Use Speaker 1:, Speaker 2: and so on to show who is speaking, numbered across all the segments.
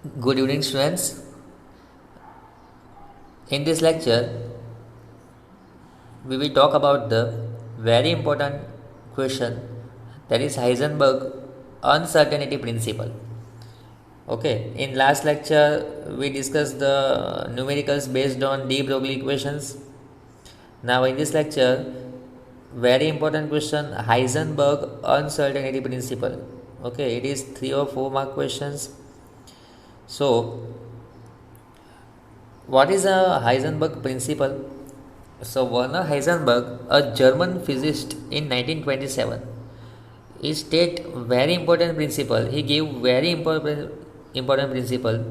Speaker 1: Good evening, students. In this lecture, we will talk about the very important question, that is Heisenberg uncertainty principle. Okay, in last lecture, we discussed the numericals based on de Broglie equations. Now, in this lecture, very important question, Heisenberg uncertainty principle. Okay, it is 3 or 4 mark questions. So, what is a Heisenberg principle? So Werner Heisenberg, a German physicist in 1927, he state very important principle. He gave very important principle.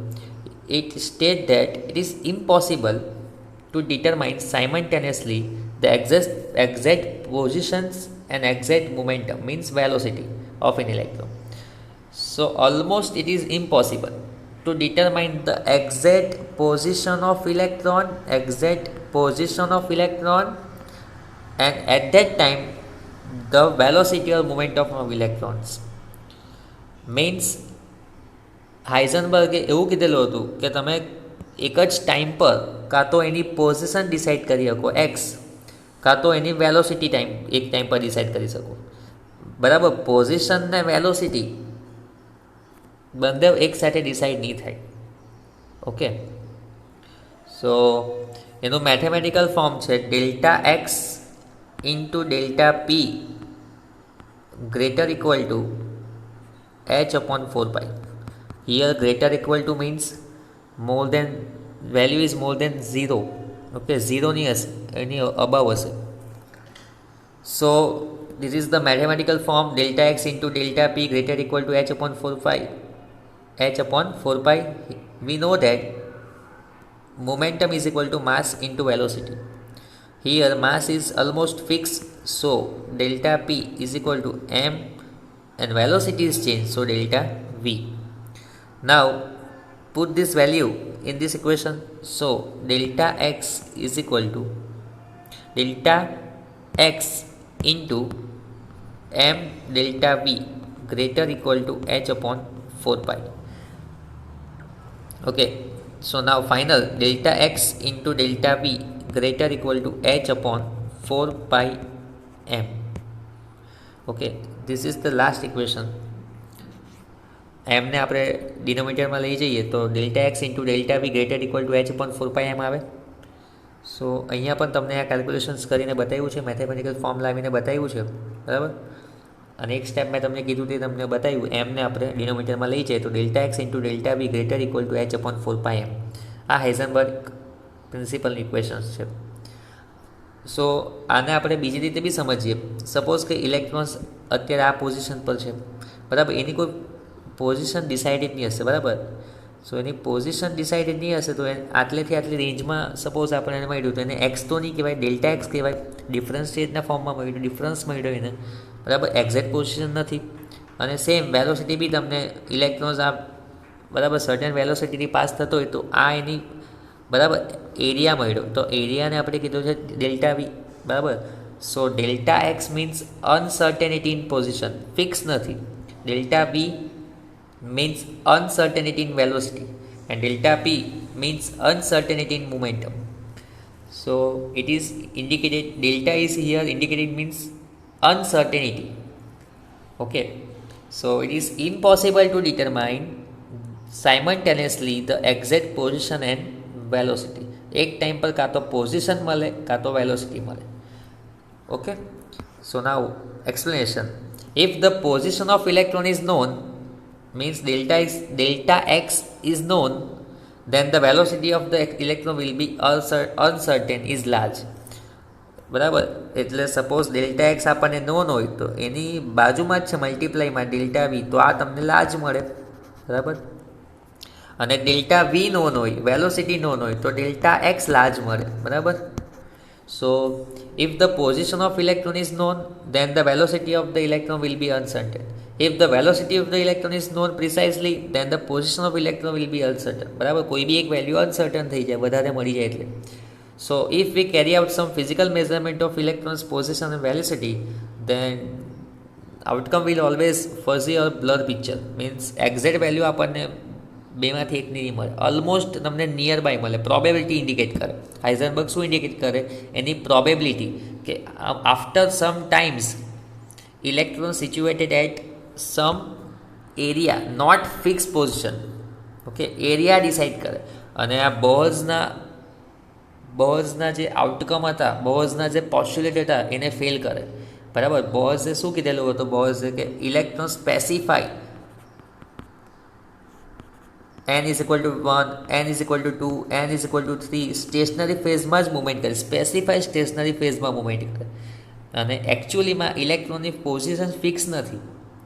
Speaker 1: It state that it is impossible to determine simultaneously the exact positions and exact momentum, means velocity of an electron. So almost it is impossible to determine the exact position of electron, and at that time the velocity or momentum of electrons. Means હાઇઝનબર્ગે એવું કીધેલું હતું કે તમે એક જ time પર કાં તો એની પોઝિશન ડિસાઇડ કરી શકો એક્સ, કાં તો એની વેલોસિટી એક ટાઈમ પર ડિસાઇડ કરી શકો. બરાબર, પોઝિશન ને વેલોસિટી બંને એકસાથે ડિસાઇડ નહીં થાય. ઓકે, સો એનું મેથેમેટિકલ ફોર્મ છે delta x into delta P greater equal to h upon 4 pi. Here greater equal to means more than, value is more than 0. Okay, 0 ની હશે, એની above હશે. So this is the mathematical form delta x into delta p greater equal to h upon 4 pi. H upon 4 pi. We know that momentum is equal to mass into velocity. Here mass is almost fixed, so delta p is equal to m, and velocity is changed, so delta v. Now put this value in this equation. So delta x is equal to delta x into m delta v greater equal to h upon 4 pi. Okay, so now final delta x into delta v greater equal to h upon 4 pi m. Okay, this is the last equation. એમને આપણે ડિનોમિનેટરમાં લઈ જઈએ તો delta x into delta v greater equal to h upon 4 pi m આવે. So અહીંયા પણ તમને આ કેલ્ક્યુલેશન્સ કરીને બતાવ્યું છે, મેથેમેટિકલ ફોર્મ લાવીને બતાવ્યું છે. બરાબર, અને એક સ્ટેપ મેં તમને કીધું તે તમને બતાવ્યું. એમને આપણે ડિનોમિનેટરમાં લઈ જઈએ તો delta x into delta v greater equal to h upon 4 pi m. આ હાઇઝનબર્ગ પ્રિન્સિપલની ઇક્વેશન્સ છે. સો આને આપણે બીજી રીતે બી સમજીએ. સપોઝ કે ઇલેક્ટ્રોન્સ અત્યારે આ પોઝિશન પર છે, બરાબર, એની કોઈ પોઝિશન ડિસાઇડેડ નહીં હશે. બરાબર, સો એની પોઝિશન ડિસાઇડેડ નહીં હશે તો આટલેથી આટલી રેન્જમાં સપોઝ આપણે એને મળ્યું તો એને એક્સ તો નહીં કહેવાય, ડેલ્ટા એક્સ કહેવાય. ડિફરન્શિએટના ફોર્મમાં મળ્યું, ડિફરન્સ મળ્યો એને. બરાબર, એક્ઝેક્ટ પોઝિશન નથી. અને સેમ વેલોસિટી બી તમને ઇલેક્ટ્રોન્સ આ બરાબર સર્ટેન વેલોસિટીથી પાસ થતો હોય તો આ એની બરાબર એરિયા મળ્યો, તો એરિયાને આપણે કીધું છે ડેલ્ટા વી. બરાબર, so delta x means uncertainty in position, fix નથી. Delta V means uncertainty in velocity, and delta p means uncertainty in momentum. So it is indicated, delta is here indicated means uncertainty. Okay, so it is impossible to determine simultaneously the exact position and velocity. એક time પર કાં તો position મળે કાં તો velocity મળે. Okay, so now explanation. If the position of electron is known, means delta x is known, then the velocity of the electron will be uncertain, is large. બરાબર, એટલે સપોઝ ડેલ્ટા એક્સ આપણને non હોય તો એની બાજુમાં જ છે મલ્ટીપ્લાયમાં delta વી, તો આ તમને લાર્જ મળે. બરાબર, અને ડેલ્ટા વી નોન હોય, વેલોસિટી નોન હોય તો ડેલ્ટા એક્સ લાર્જ મળે. બરાબર, સો if the position of electron is known, then the velocity of the electron will be uncertain. If the velocity of the electron is known precisely, then the position of electron will be uncertain. બરાબર, કોઈ બી એક value અનસર્ટન થઈ જાય, વધારે મળી જાય એટલે. So if we carry out some physical measurement of electrons position and velocity, then outcome will always fuzzy or blur picture, means exact value આપણને બેમાંથી એકની નહીં મળે, ઓલમોસ્ટ તમને નિયર બાય મળે. પ્રોબેબિલિટી ઇન્ડિકેટ કરે. હાઇઝનબર્ગ શું ઇન્ડિકેટ કરે? એની પ્રોબેબિલિટી કે after some times electron situated at some area not fix position. Okay, area decide કરે. અને આ બોઝના જે આઉટકમ હતા, બોઝના જે પોસ્ટ્યુલેટ હતા એને ફેલ કરે. બરાબર. બોઝે શું કીધેલું હતું? બોઝે કે electron specify n is equal to 1, n is equal to 2, n is equal to 3 stationary ફેઝમાં જ મુવમેન્ટ કરે. સ્પેસિફાઈ સ્ટેશનરી ફેઝમાં મુવમેન્ટ કરે. અને એકચ્યુઅલીમાં ઇલેક્ટ્રોનની પોઝિશન ફિક્સ નથી,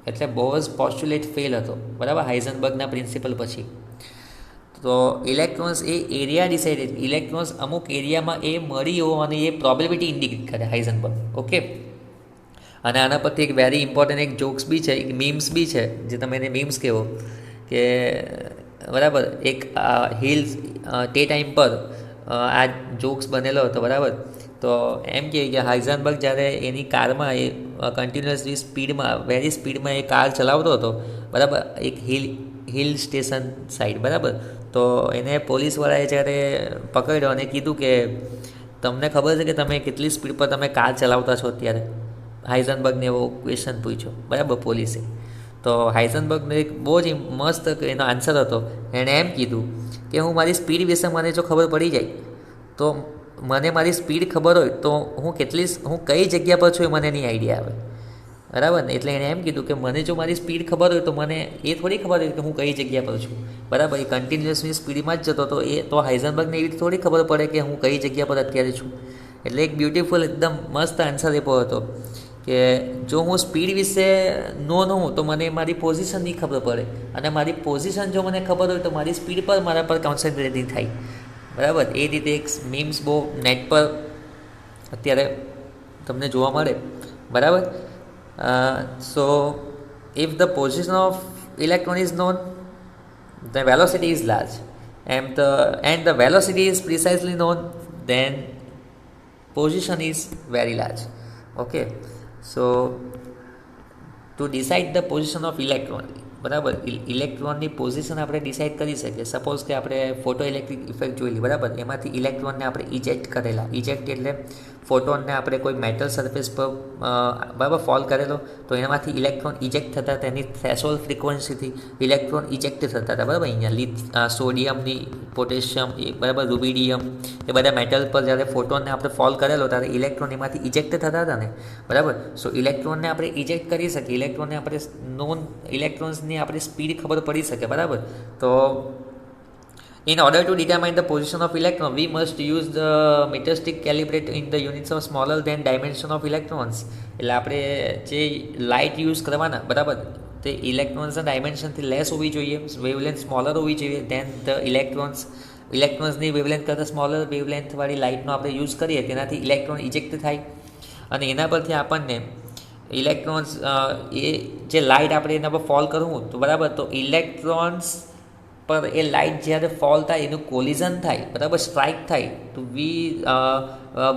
Speaker 1: એટલે બોઝ પોસ્ટ્યુલેટ ફેલ હતો. બરાબર. હાઇઝનબર્ગના પ્રિન્સિપલ પછી તો ઇલેક્ટ્રોન્સ એ એરિયા ડિસાઇડેડ, ઇલેક્ટ્રોન્સ અમુક એરિયામાં એ મળી હોવાની એ પ્રોબેબિલિટી ઇન્ડિકેટ કરે હાઇઝનબર્ગ. ઓકે. અને આના પરથી એક વેરી ઇમ્પોર્ટન્ટ એક જોક્સ બી છે, એક મીમ્સ બી છે, જે તમે એને મીમ્સ કહેવો કે બરાબર. એક હિલ્સ તે ટાઈમ પર આ જોક્સ બનેલો હતો. બરાબર. તો એમ કહે કે હાઇઝનબર્ગ જ્યારે એની કારમાં એ કન્ટિન્યુઅસલી સ્પીડમાં, વેરી સ્પીડમાં એ કાર ચલાવતો હતો. બરાબર. એક હિલ સ્ટેશન સાઈડ. બરાબર. તો એને પોલીસવાળાએ જ્યારે પકડ્યો અને કીધું કે તમને ખબર છે કે તમે કેટલી સ્પીડ પર તમે કાર ચલાવતા છો અત્યારે? હાઇઝનબર્ગને એવો ક્વેશ્ચન પૂછ્યો. બરાબર. પોલીસે. તો હાઇઝનબર્ગનો એક બહુ જ મસ્ત એનો આન્સર હતો. એણે એમ કીધું કે હું મારી સ્પીડ વિશે મને જો ખબર પડી જાય તો મને મારી સ્પીડ ખબર હોય તો હું કઈ જગ્યા પર છું એ મને એની આઈડિયા આવે. બરાબર ને? એટલે એણે એમ કીધું કે મને જો મારી સ્પીડ ખબર હોય તો મને એ થોડી ખબર હોય કે હું કઈ જગ્યા પર છું. બરાબર. એ કન્ટિન્યુઅસની સ્પીડમાં જ જતો હતો. તો હાઇઝનબર્ગને એવી થોડી ખબર પડે કે હું કઈ જગ્યા પર અત્યારે છું. એટલે એક બ્યુટીફુલ એકદમ મસ્ત આન્સર આપ્યો હતો કે જો હું સ્પીડ વિશે નોન હોઉં તો મને મારી પોઝિશન નહીં ખબર પડે, અને મારી પોઝિશન જો મને ખબર હોય તો મારી સ્પીડ પર મારા પર કોન્સન્ટ્રેટિંગ થાય. બરાબર. એ રીતે એક મીમ્સ બહુ નેટ પર અત્યારે તમને જોવા મળે. બરાબર. સો if the position of electron is known, the velocity is large, and the velocity is precisely known, then position is very large. Okay, so to decide the position of electron, બરાબર, ઇલેક્ટ્રોનની position આપણે decide કરી શકીએ. Suppose કે આપણે photo electric effect જોઈ લઈએ. બરાબર. એમાંથી ઇલેક્ટ્રોનને આપણે ઇજેક્ટ કરેલા. ઇજેક્ટ એટલે ફોટોનને આપણે કોઈ મેટલ સરફેસ પર બરાબર ફોલ કરેલો, તો એનામાંથી ઇલેક્ટ્રોન ઇજેક્ટ થતા, તેની થ્રેશોલ્ડ ફ્રિકવન્સીથી ઇલેક્ટ્રોન ઇજેક્ટ થતા હતા. બરાબર. અહીંયા સોડિયમની, પોટેશિયમ, બરાબર, રૂબિડિયમ, એ બધા મેટલ પર જ્યારે ફોટોનને આપણે ફોલ કરેલો ત્યારે ઇલેક્ટ્રોન એમાંથી ઇજેક્ટ થતા હતા ને. બરાબર. સો ઇલેક્ટ્રોનને આપણે ઇજેક્ટ કરી શકીએ. ઇલેક્ટ્રોનને આપણે ઇલેક્ટ્રોન્સની આપણે સ્પીડ ખબર પડી શકે. બરાબર. તો in order to determine the position of electron, we must use the meter stick calibrate in the units of smaller than dimension of electrons. એટલે આપણે જે લાઇટ યુઝ કરવાના, બરાબર, તે ઇલેક્ટ્રોન્સના ડાયમેન્શનથી લેસ હોવી જોઈએ, વેવલેન્થ સ્મોલર હોવી જોઈએ દેન ધ ઇલેક્ટ્રોન્સની વેવલેન્થ કરતાં સ્મોલર વેવલેન્થવાળી લાઇટનો આપણે યુઝ કરીએ તેનાથી ઇલેક્ટ્રોન ઇજેક્ટ થાય. અને એના પરથી આપણને ઇલેક્ટ્રોન્સ એ જે લાઇટ આપણે એના પર ફોલ કરવું તો બરાબર, તો ઇલેક્ટ્રોન્સ પર એ લાઇટ જ્યારે ફોલ થાય એનું કોલિઝન થાય, બરાબર, સ્ટ્રાઇક થાય, તો વી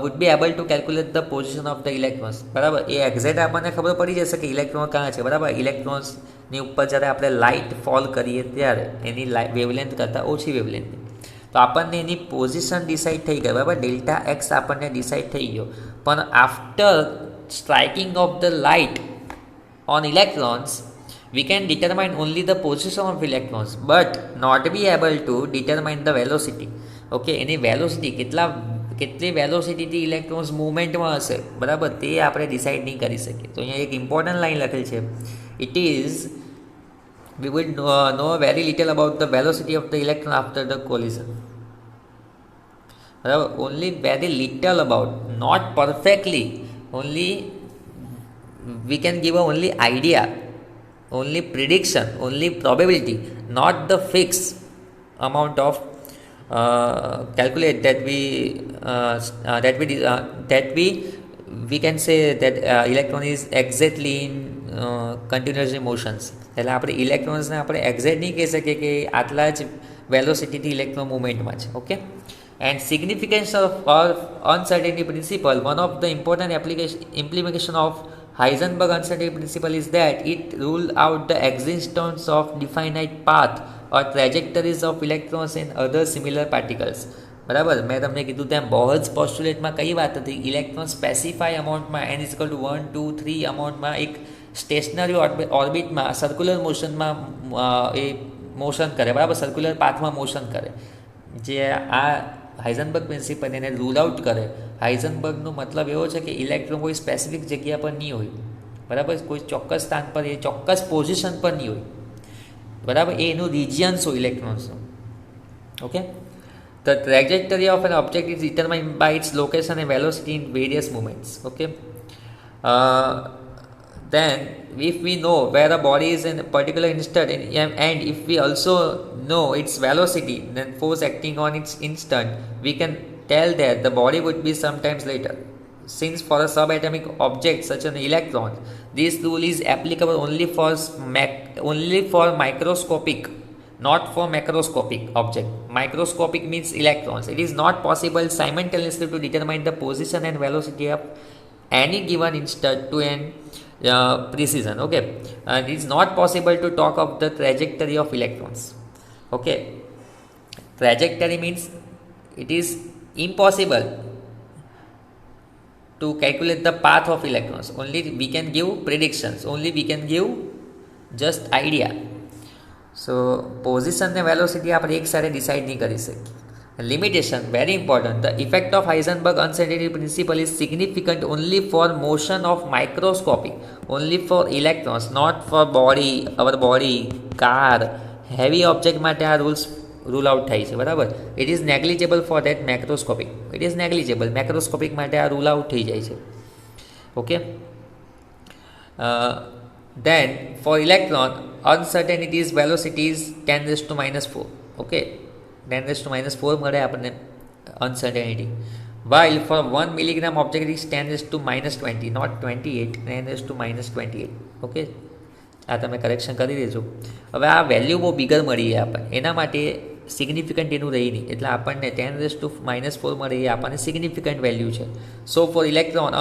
Speaker 1: would be able to calculate the position of the electrons. બરાબર. એ એક્ઝેક્ટ આપણને ખબર પડી જશે કે ઇલેક્ટ્રોન ક્યાં છે. બરાબર. ઇલેક્ટ્રોન્સની ઉપર જ્યારે આપણે લાઇટ ફોલ કરીએ ત્યારે એની વેવલેન્થ કરતાં ઓછી વેવલેન્થ, તો આપણને એની પોઝિશન ડિસાઇડ થઈ ગઈ. બરાબર. ડેલ્ટા એક્સ આપણને ડિસાઇડ થઈ ગયો. પણ after striking of the light on electrons, we can determine only the position of electrons but not be able to determine the velocity. Okay. Any velocity કેટલી વેલોસિટીથી electrons મૂવમેન્ટમાં હશે, બરાબર, તે આપણે ડિસાઇડ નહીં કરી શકીએ. તો અહીંયા એક ઇમ્પોર્ટન્ટ લાઇન લખેલ છે, it is we will know very little about the velocity of the electron after the collision. બરાબર. only very little about, not perfectly, only we can give a only idea, only prediction, only probability, not the fixed amount of calculate that we can say that electron is exactly in continuous motions. એટલે આપણે ઇલેક્ટ્રોન્સને આપણે exact નહીં કહી શકીએ કે આટલા જ વેલોસિટીથી electron મૂવમેન્ટમાં છે. Okay. And significance of uncertainty principal, one of the important implementation of Heisenberg uncertainty principle is that it rules out the existence of definite path or trajectories of electrons and other similar particles. બરાબર, મેં તમને કીધું તેમ બોહલ્સ પોસ્ટુલેટમાં કઈ વાત હતી? Electron specify અમાઉન્ટમાં n is equal to 1 2 3 અમાઉન્ટમાં એક સ્ટેશનરી ઓર્બિટમાં સર્ક્યુલર મોશનમાં એ મોશન કરે, બરાબર, સર્ક્યુલર પાથમાં મોશન કરે. જે આ હાઇઝનબર્ગ પ્રિન્સિપલ એને રૂલ આઉટ કરે. હાઇઝનબર્ગનો મતલબ એવો છે કે ઇલેક્ટ્રોન કોઈ સ્પેસિફિક જગ્યા પર નહીં હોય, બરાબર, કોઈ ચોક્કસ સ્થાન પર, એ ચોક્કસ પોઝિશન પર નહીં હોય, બરાબર, એ એનું રિજિયન્સ હોય ઇલેક્ટ્રોન્સનું. Okay. The trajectory of an object is determined by its location and velocity in various moments. Okay. Then, if we know where a body is in a particular instant, and if we also know its velocity, then force acting on its instant, we can tell that the body would be sometimes later. Since for a subatomic object such as an electron, this rule is applicable only for microscopic, not for macroscopic object. Microscopic means electrons. It is not possible simultaneously to determine the position and velocity of any given instant to an precision. Okay, and it is not possible to talk of the trajectory of electrons. Okay, trajectory means it is impossible to calculate the path of electrons. Only we can give predictions, only we can give just idea. So position and velocity આપણે એક સાથે decide નહીં કરી શકીએ. Limitation, very important. The effect of Heisenberg uncertainty principle is significant only for motion of microscopic, only for electrons, not for body, our body, car, heavy object માટે આ rules rule out થાય છે, બરાબર. It is negligible for that macroscopic, it is negligible, macroscopic માટે આ rule out થઈ જાય છે. Okay. Then for electron, uncertainty is velocity is 10 raised to minus 4. Okay, 10 raised to minus 4 મળે આપણને uncertainty. While for 1 milligram object is 10 raised to minus 20, not 28, 10 raised to minus 28. Okay, આ તમે correction કરી દેજો. હવે આ વેલ્યુ બહુ bigger મળી આપણને, એના માટે સિગ્નિફિકન્ટ એનું રહી નહીં, એટલે આપણને 10 raised to minus 4 મળે, એ આપણને સિગ્નિફિકન્ટ વેલ્યુ છે. So for electron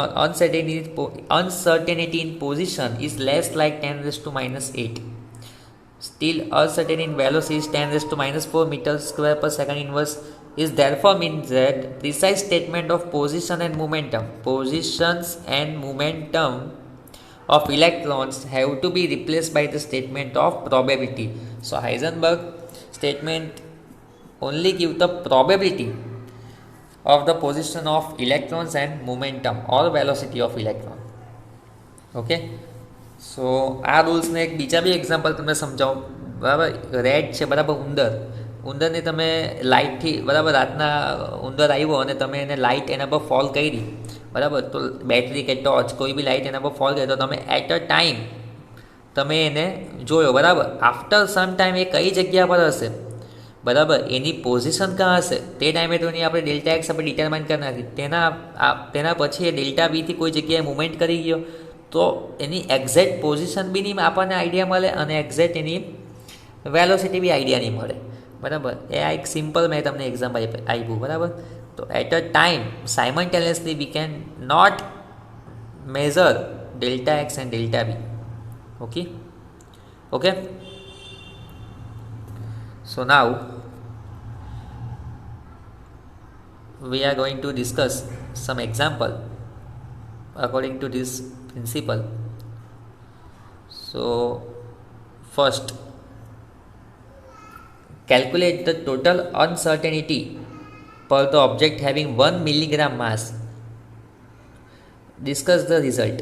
Speaker 1: uncertainty in position is less like 10 raised to minus 8. Still, uncertainty in velocity is 10 raised to minus 4 meters square per second inverse is therefore means that precise statement of positions and momentum of electrons have to be replaced by the statement of probability. So Heisenberg statement only give the probability of the position of electrons and momentum or velocity of electron. Okay. સો આ રૂલ્સને એક બીજા બી example તમને સમજાવું, બરાબર. Red છે, બરાબર, ઉંદરને તમે લાઇટથી, બરાબર, રાતના ઉંદર આવ્યો અને તમે એને લાઇટ એના પર ફોલ કરી, બરાબર, તો બેટરી કે ટોર્ચ કોઈ બી લાઇટ એના પર ફોલ કરી, તો તમે એટ અ ટાઈમ તમે એને જોયો, બરાબર. આફ્ટર સમ ટાઈમ એ કઈ જગ્યા પર હશે, બરાબર, એની પોઝિશન ક્યાં હશે, તે ટાઈમે તો એની આપણે ડેલ્ટા એક્સ આપણે ડિટરમાઇન કરી નાખી. તેના પછી એ ડેલ્ટા બીથી કોઈ જગ્યાએ મુવમેન્ટ કરી ગયો, તો એની એક્ઝેક્ટ પોઝિશન બી નહીં આપણને આઈડિયા મળે અને એક્ઝેક્ટ એની વેલોસિટી બી આઈડિયા નહીં મળે, બરાબર. એ આ એક સિમ્પલ મેં તમને એક્ઝામ્પલ આપ્યું, બરાબર. તો at a time simultaneously we can not measure delta x and delta b. Okay. Okay. So now we are going to discuss some example according to this principle. So first, calculate the total uncertainty per the object having 1 milligram mass. Discuss the result.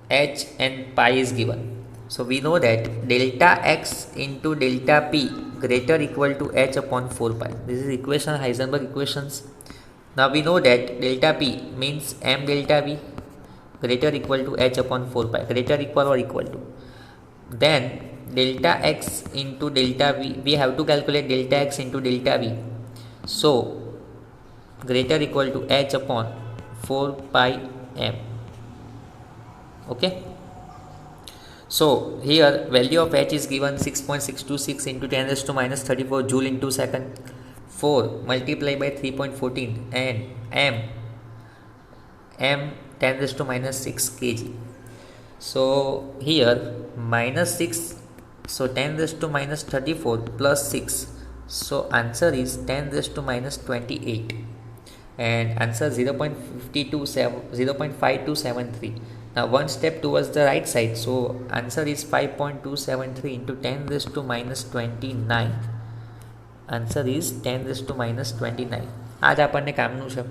Speaker 1: H and pi is given. So we know that delta x into delta p greater equal to h upon 4 pi. This is equation, Heisenberg equations. Now we know that delta p means m delta v greater equal to h upon 4 pi, greater equal or equal to. Then delta x into delta v, we have to calculate delta x into delta v. So greater equal to h upon 4 pi m. Okay. So here value of h is given 6.626 into 10 raised to minus 34 joule into second. 4 multiplied by 3.14 and m 10 raised to minus 6 kg. So here minus 6, so 10 raised to minus 34 plus 6, so answer is 10 raised to minus 28, and answer 0.5273. Now one step towards the right side, so answer is 5.273 into 10 raised to minus 29. Answer is 10 raise to minus 29. આ જ આપણને કામનું છે.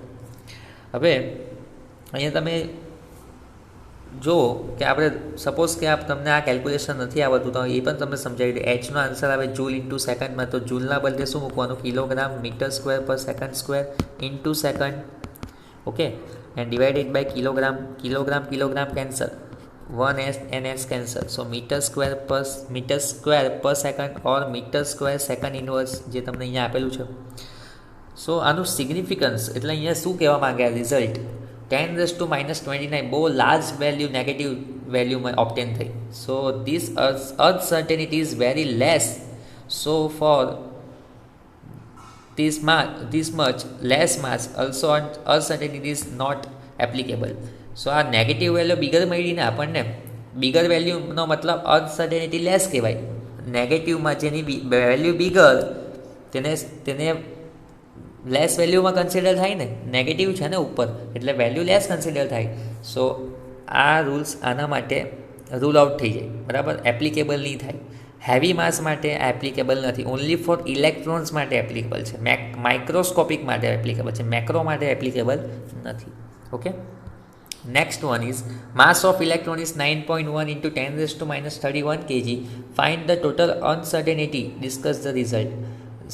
Speaker 1: હવે અહીંયા તમે જુઓ કે આપણે સપોઝ કે તમને આ કેલ્ક્યુલેશન નથી આવડતું તો એ પણ તમને સમજાવી દે. એચનો આન્સર આવે જૂલ ઇન્ટુ સેકન્ડમાં, તો જૂલના બદલે શું મૂકવાનું? કિલોગ્રામ મીટર સ્ક્વેર પર second square into second. Okay, and divided by kilogram. Kilogram cancel, 1s and s cancel, so meter square per second or meter square second inverse જે તમને અહીંયા આપેલું છે. સો આનું સિગ્નિફિકન્સ એટલે અહીંયા શું કહેવા માંગે? રિઝલ્ટ 10 રેઝ ટુ માઇનસ 29 બહુ લાર્જ વેલ્યુ, નેગેટિવ વેલ્યુમાં ઓપ્ટેન થઈ. So this uncertainty is very less, so for this much less mass also uncertainty is not applicable. સો આ નેગેટિવ વેલ્યુ બિગર મળીને આપણને બિગર વેલ્યુનો મતલબ અનસર્ટેનિટી લેસ કહેવાય. નેગેટિવમાં જેની વેલ્યુ બિગર તેને લેસ વેલ્યુમાં કન્સિડર થાય ને. નેગેટિવ છે ને ઉપર એટલે વેલ્યુ લેસ કન્સિડર થાય. સો આ રૂલ્સ આના માટે રૂલ આઉટ થઈ જાય, બરાબર, એપ્લિકેબલ નહીં થાય. હેવી માસ માટે એપ્લિકેબલ નથી, ઓનલી ફોર ઇલેક્ટ્રોન્સ માટે એપ્લિકેબલ છે, માઇક્રોસ્કોપિક માટે એપ્લિકેબલ છે, મેક્રો માટે એપ્લિકેબલ નથી. Okay, next one is mass of electron is 9.1 into 10 raised to minus 31 kg. Find the total uncertainty, discuss the result.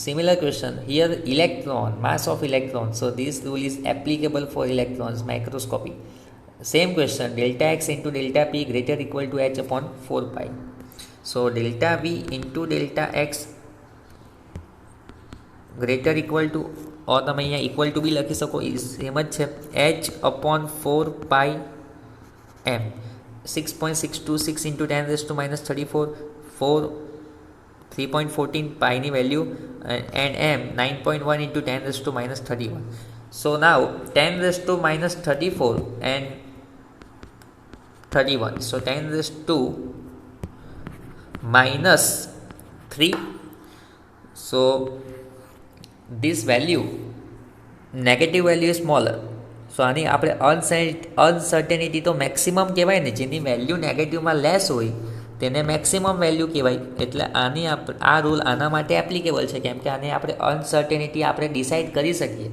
Speaker 1: Similar question here, electron, mass of electron, so this rule is applicable for electrons, microscopic. Same question, delta x into delta p greater equal to h upon 4 pi. So delta v into delta x greater equal to, और તમે અહીંયા equal to બી લખી શકો, એમ જ છે, h upon 4 pi m. 6.626 into 10 raise to minus 34, 3.14 પાઈની value, and m 9.1 into 10 raise to minus 31. So now 10 raise to minus 34 and 31, so 10 raise to minus 3. So this value, negative value is smaller. So આની આપણે uncertainty તો maximum કહેવાય ને, જેની value નેગેટિવમાં less હોય તેને maximum value કહેવાય. એટલે આની આ રૂલ આના માટે એપ્લિકેબલ છે, કેમ કે આને આપણે અનસર્ટેનિટી આપણે ડિસાઇડ કરી શકીએ.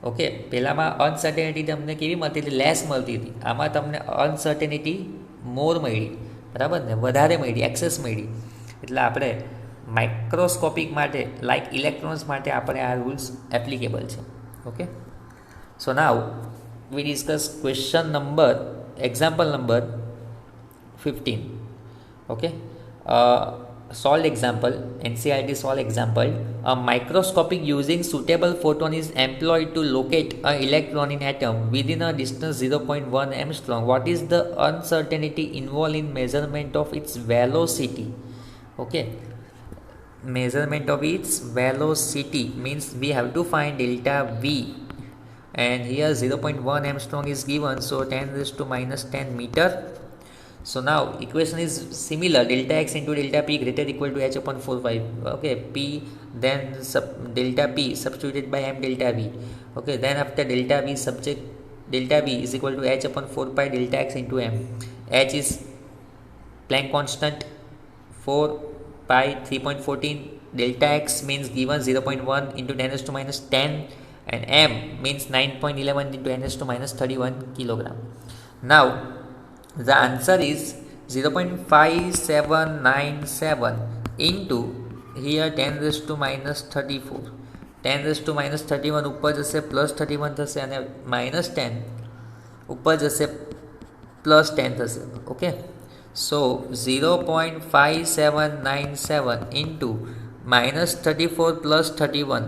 Speaker 1: ઓકે, પહેલાંમાં અનસર્ટેનિટી તમને કેવી મળતી હતી? લેસ મળતી હતી. આમાં તમને અનસર્ટેનિટી મોર મળી, બરાબર ને, વધારે મળી, એક્સેસ મળી. એટલે આપણે માઇક્રોસ્કોપિક માટે લાઇક ઇલેક્ટ્રોન્સ માટે આપણે આ રૂલ્સ એપ્લિકેબલ છે. Okay, so now we discuss question number, example number 15. Okay, solved example, NCERT solved example. A microscopic using suitable photon is employed to locate an electron in atom within a distance 0.1 angstrom. What is the uncertainty involved in measurement of its velocity? Okay, measurement of its velocity means we have to find delta v, and here 0.1 angstrom is given, so 10 raised to minus 10 meter. So now equation is similar, delta x into delta p greater equal to h upon 4 pi. Okay, p then delta p substituted by m delta v. Okay, then after delta v is equal to h upon 4 pi delta x into m. H is Planck constant 4 pi 3.14, delta x means given 0.1 into 10 raised to minus 10, and m means 9.11 into 10 raised to minus 31 kilogram. Now the answer is 0.5797 into here 10 raised to minus 34. 10 raised to minus 31 ઉપર જશે plus 31 થશે, અને minus 10 ઉપર જશે plus 10 થશે. Okay, so 0.5797 into minus 34 plus 31,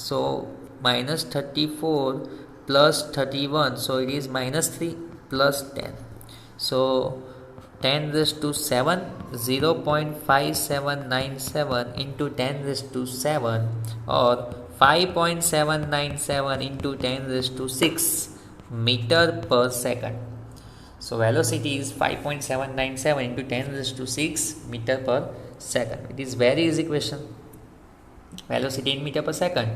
Speaker 1: so minus 34 plus 31, so it is minus 3 plus 10. So 10 raised to 7, 0.5797 into 10 raised to 7, or 5.797 into 10 raised to 6 meter per second. So velocity is 5.797 into 10 raised to 6 meter per second. It is very easy question. Velocity in meter per second.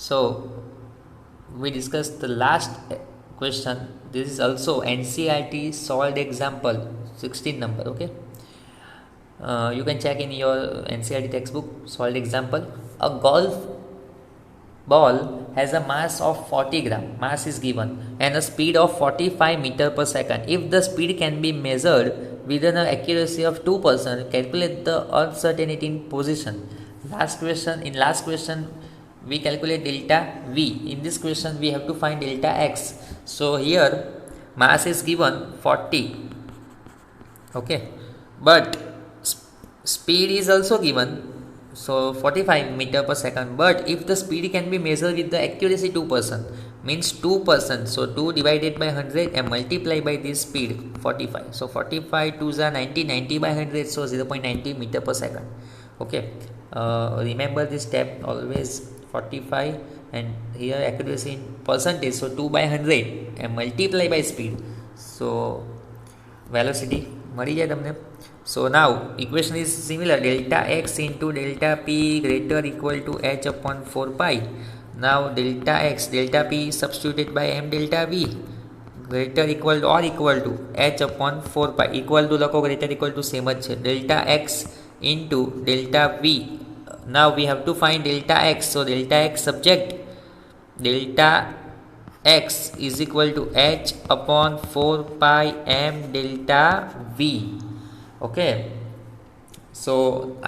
Speaker 1: So we discussed the last question. This is also NCERT solved example 16 number. Okay, you can check in your NCERT textbook solved example. A golf ball has a mass of 40 gram, mass is given, and a speed of 45 meter per second. If the speed can be measured with an accuracy of 2%, calculate the uncertainty in position. Last question we calculate delta v. In this question we have to find delta x. So here mass is given 40, okay, but speed is also given, so 45 meter per second. But if the speed can be measured with the accuracy 2%, means 2%, so 2 divided by 100 and multiply by this speed 45. So 45 2s are 90, 90 by 100, so 0.90 meter per second. Okay, remember this step always. 45 and here accuracy in percentage, so 2 by 100 and multiply by speed, so velocity મળી જાય તમને. So now equation is similar, delta x into delta p greater equal to h upon 4 pi. Now delta x, delta p substituted by m delta v greater equal to or equal to h upon 4 pi. Equal to લખો, greater equal to same જ છે. delta x into delta v. Now we have to find delta x, so delta x subject delta x is equal to h upon 4 pi m delta v. Okay, so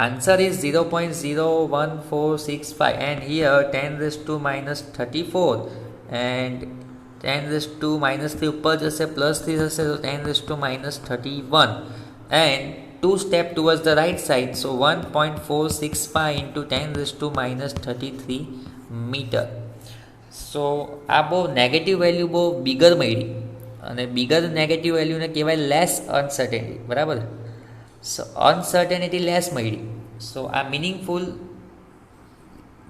Speaker 1: answer is 0.01465 and here 10 raised to minus 34 and 10 raised to minus 3 ઉપર જશે plus 3 થશે, so 10 raised to minus 31 and 2 step towards the right side, so 1.465 into 10 raised to minus 33 meter. સો આ બહુ negative value બહુ bigger મળી અને bigger negative વેલ્યુને કહેવાય લેસ અનસર્ટેનિટી, બરાબર. સો અનસર્ટેનિટી લેસ મળી, સો આ મિનિંગફુલ,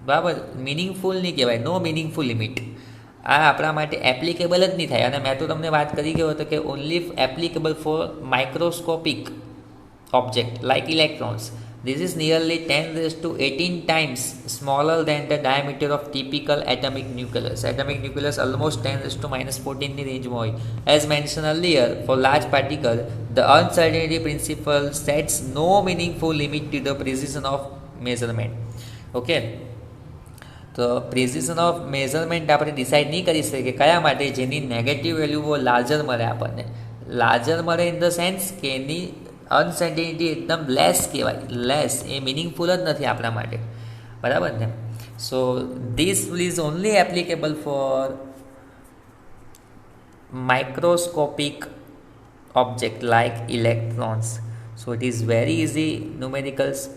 Speaker 1: બરાબર, મિનિંગફુલ નહીં કહેવાય, નો મિનિંગફુલ લિમિટ. આ આપણા માટે એપ્લિકેબલ જ નહીં થાય. અને મેં તો તમને વાત કરી ગયો હતો કે only applicable for microscopic object like electrons. This is nearly 10 raised to 18 times smaller than the diameter of typical atomic nucleus. Atomic nucleus almost 10 raised to minus 14 ની રેન્જમાં હોય. As mentioned earlier, for large particle, the uncertainty principle sets no meaningful limit to the precision of measurement. Okay, તો precision of measurement આપણે decide નહીં કરી શકીએ કયા માટે, જેની નેગેટિવ વેલ્યુ બહુ લાર્જર મળે આપણને. લાર્જર મળે ઇન ધ સેન્સ કે એની અનસર્ટેનિટી એકદમ લેસ કહેવાય, લેસ, એ મિનિંગફુલ જ નથી આપણા માટે, બરાબર ને. So this is only applicable for microscopic object like electrons. So it is very easy numericals,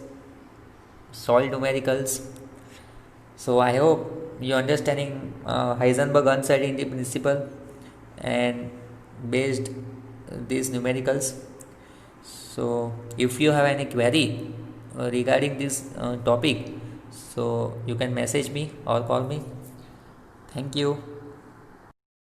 Speaker 1: solve numericals. So I hope you understanding Heisenberg uncertainty principle and based these numericals. So if you have any query regarding this topic, so you can message me or call me. Thank you.